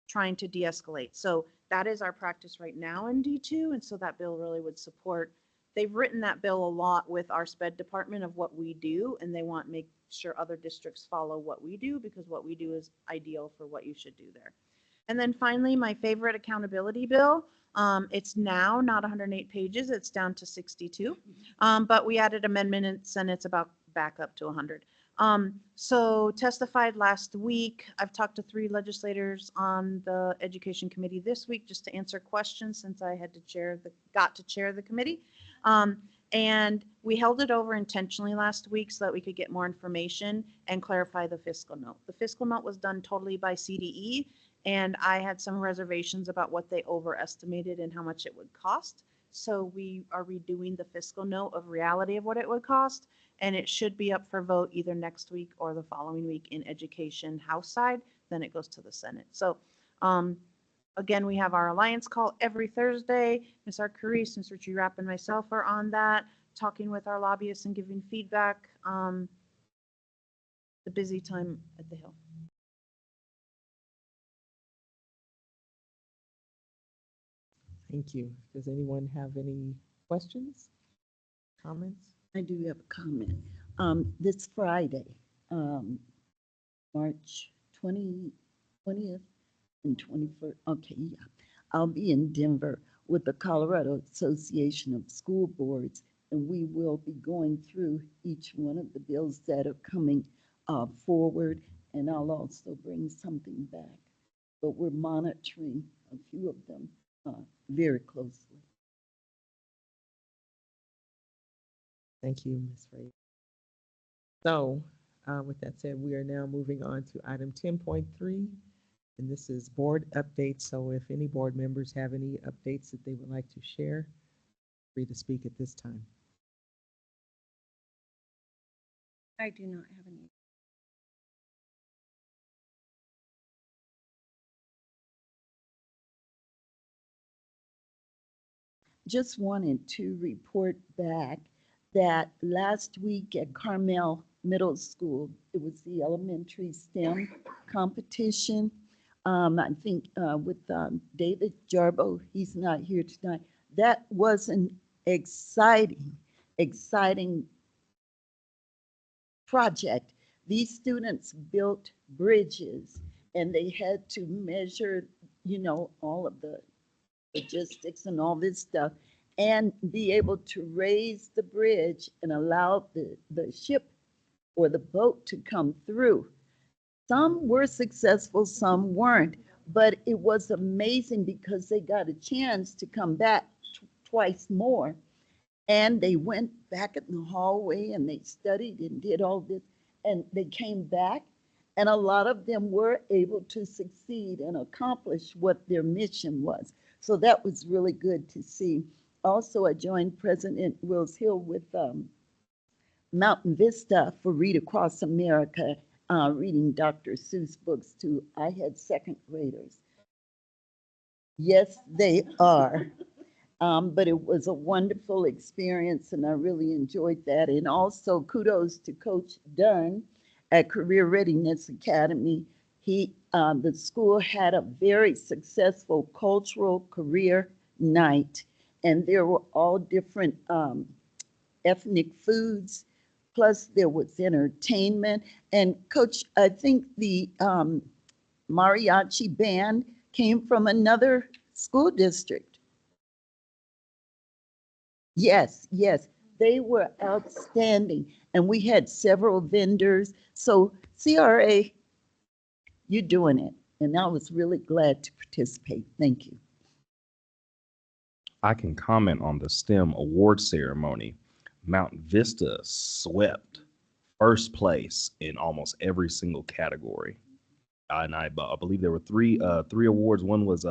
trying to de-escalate. So that is our practice right now in D2. And so that bill really would support. They've written that bill a lot with our SPED department of what we do, and they want to make sure other districts follow what we do because what we do is ideal for what you should do there. And then finally, my favorite accountability bill. It's now not 108 pages, it's down to 62. But we added amendments and it's about back up to 100. So testified last week. I've talked to 3 legislators on the Education Committee this week just to answer questions since I had to got to chair the committee. And we held it over intentionally last week so that we could get more information and clarify the fiscal note. The fiscal note was done totally by CDE, and I had some reservations about what they overestimated and how much it would cost. So we are redoing the fiscal note of reality of what it would cost, and it should be up for vote either next week or the following week in Education House side. Then it goes to the Senate. So again, we have our alliance call every Thursday. Ms. Arcarice, Ms. Richie Rapp, and myself are on that, talking with our lobbyists and giving feedback. The busy time at the Hill. Thank you. Does anyone have any questions, comments? I do have a comment. This Friday, March 20th and 21st, okay, yeah. I'll be in Denver with the Colorado Association of School Boards, and we will be going through each one of the bills that are coming forward, and I'll also bring something back. But we're monitoring a few of them very closely. Thank you, Ms. Ray. So with that said, we are now moving on to item 10.3, and this is board updates. So if any board members have any updates that they would like to share, free to speak at this time. I do not have any. Just wanted to report back that last week at Carmel Middle School, it was the elementary STEM competition. I think with David Jarbo, he's not here tonight. That was an exciting project. These students built bridges and they had to measure, all of the logistics and all this stuff and be able to raise the bridge and allow the ship or the boat to come through. Some were successful, some weren't, but it was amazing because they got a chance to come back twice more. And they went back in the hallway and they studied and did all this. And they came back, and a lot of them were able to succeed and accomplish what their mission was. So that was really good to see. Also, I joined President Wills Hill with Mountain Vista for Read Across America, reading Dr. Seuss books to, I had second graders. Yes, they are. But it was a wonderful experience and I really enjoyed that. And also kudos to Coach Dunn at Career Readiness Academy. The school had a very successful cultural career night and there were all different ethnic foods, plus there was entertainment. And Coach, I think the mariachi band came from another school district. Yes, yes, they were outstanding. And we had several vendors. So CRA, you're doing it. And I was really glad to participate. Thank you. I can comment on the STEM award ceremony. Mount Vista swept first place in almost every single category. And I believe there were three awards. One was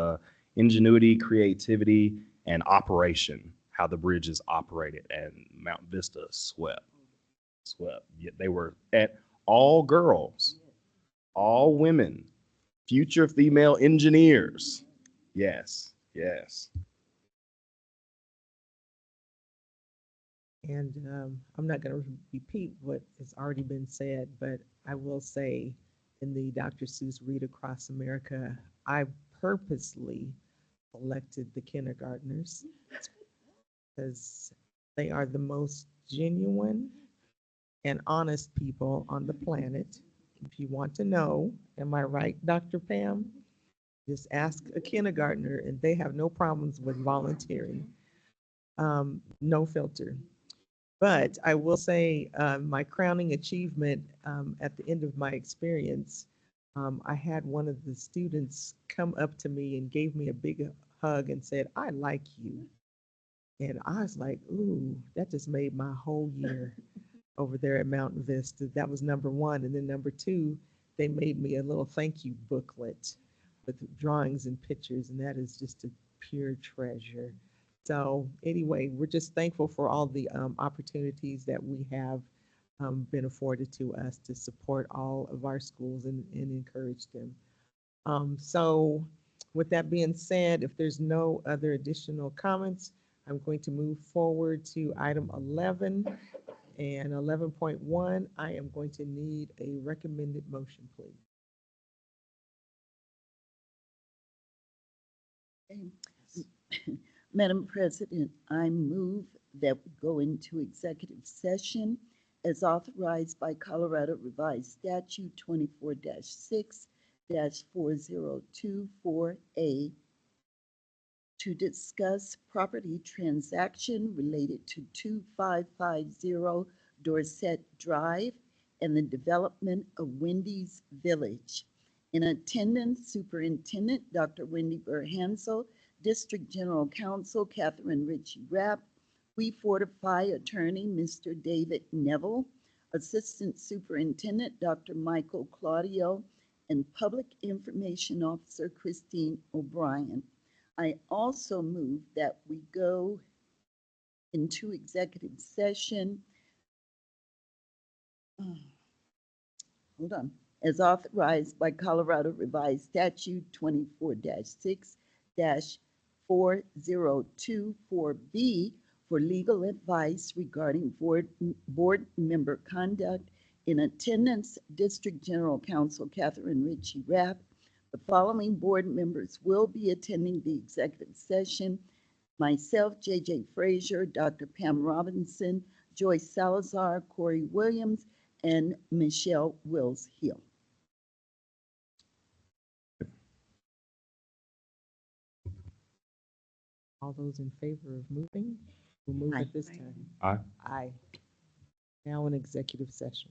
ingenuity, creativity, and operation, how the bridges operated, and Mount Vista swept. Yeah, they were at all girls, all women, future female engineers. Yes, yes. And I'm not going to repeat what has already been said, but I will say in the Dr. Seuss Read Across America, I purposely selected the kindergartners because they are the most genuine and honest people on the planet. If you want to know, am I right, Dr. Pam? Just ask a kindergartner and they have no problems with volunteering. No filter. But I will say my crowning achievement at the end of my experience, I had one of the students come up to me and gave me a big hug and said, "I like you." And I was like, ooh, that just made my whole year over there at Mountain Vista. That was number one. And then number two, they made me a little thank you booklet with drawings and pictures. And that is just a pure treasure. So anyway, we're just thankful for all the opportunities that we have been afforded to us to support all of our schools and encourage them. So with that being said, if there's no other additional comments, I'm going to move forward to item 11 and 11.1. I am going to need a recommended motion, please. Madam President, I move that we go into executive session as authorized by Colorado Revised Statute 24-6-4024A to discuss property transaction related to 2550 Dorset Drive and the development of Wendy's Village. In attendance, Superintendent Dr. Wendy Birhanzel, District General Counsel Catherine Ritchie Rapp, We Fortify Attorney Mr. David Neville, Assistant Superintendent Dr. Michael Claudio, and Public Information Officer Christine O'Brien. I also move that we go into executive session. Hold on. As authorized by Colorado Revised Statute 24-6-4024B for legal advice regarding board member conduct. In attendance, District General Counsel Catherine Ritchie Rapp, The following board members will be attending the executive session: myself, J.J. Frazier, Dr. Pam Robinson, Joyce Salazar, Corey Williams, and Michelle Wills Hill. All those in favor of moving, will move Aye. at this time. Aye. Aye. Now in executive session.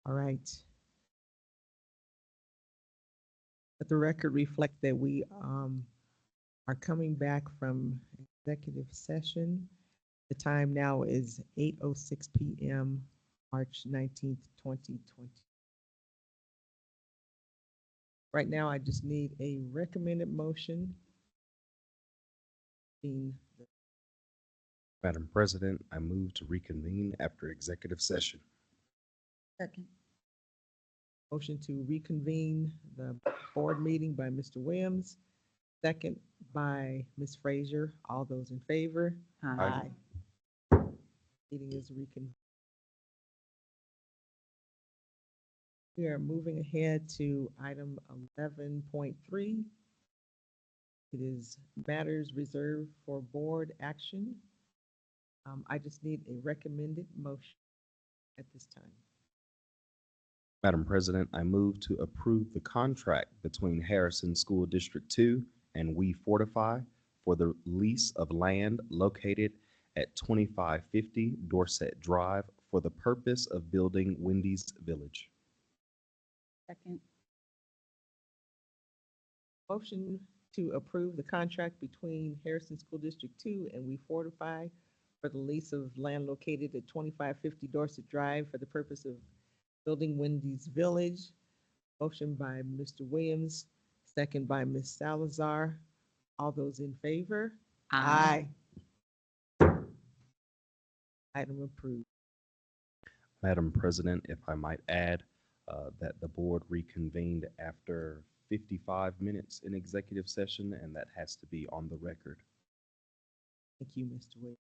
All right. Let the record reflect that we are coming back from executive session. The time now is 8:06 p.m., March 19th, 2020. Right now, I just need a recommended motion. Madam President, I move to reconvene after executive session. Second. Motion to reconvene the board meeting by Mr. Williams, second by Ms. Frazier. All those in favor? Aye. Meeting is reconvened. We are moving ahead to item 11.3. It is matters reserved for board action. I just need a recommended motion at this time. Madam President, I move to approve the contract between Harrison School District 2 and We Fortify for the lease of land located at 2550 Dorset Drive for the purpose of building Wendy's Village. Second. Motion to approve the contract between Harrison School District 2 and We Fortify for the lease of land located at 2550 Dorset Drive for the purpose of building Wendy's Village. Motion by Mr. Williams, second by Ms. Salazar. All those in favor? Aye. Item approved. Madam President, if I might add that the board reconvened after 55 minutes in executive session, and that has to be on the record. Thank you, Mr. Williams.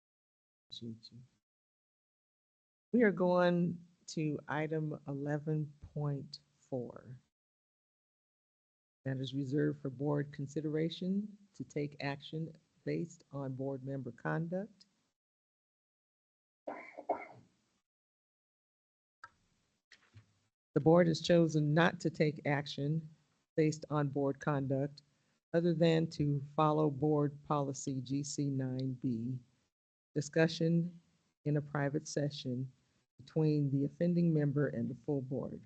Appreciate you. We are going to item 11.4. That is reserved for board consideration to take action based on board member conduct. The board has chosen not to take action based on board conduct other than to follow board policy GC9B, discussion in a private session between the offending member and the full board.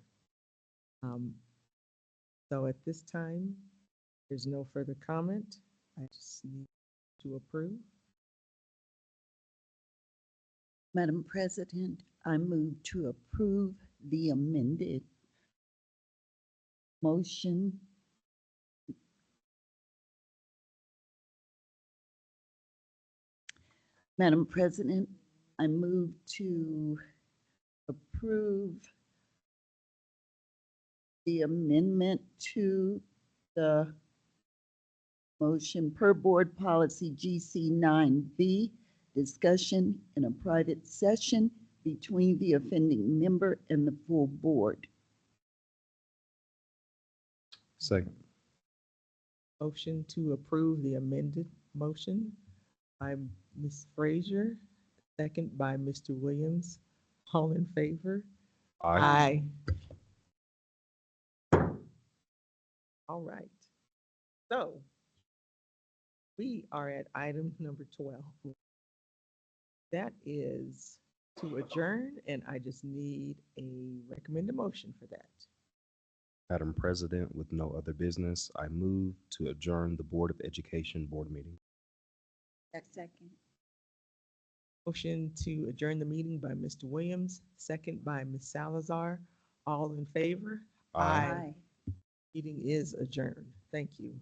So at this time, there's no further comment. I just need to approve. Madam President, I move to approve the amended motion. Madam President, I move to approve the amendment to the motion per board policy GC9B, discussion in a private session between the offending member and the full board. Second. Motion to approve the amended motion by Ms. Frazier, second by Mr. Williams. All in favor? Aye. All right. So we are at item number 12. That is to adjourn, and I just need a recommended motion for that. Madam President, with no other business, I move to adjourn the Board of Education board meeting. Second. Motion to adjourn the meeting by Mr. Williams, second by Ms. Salazar. All in favor? Aye. Meeting is adjourned. Thank you.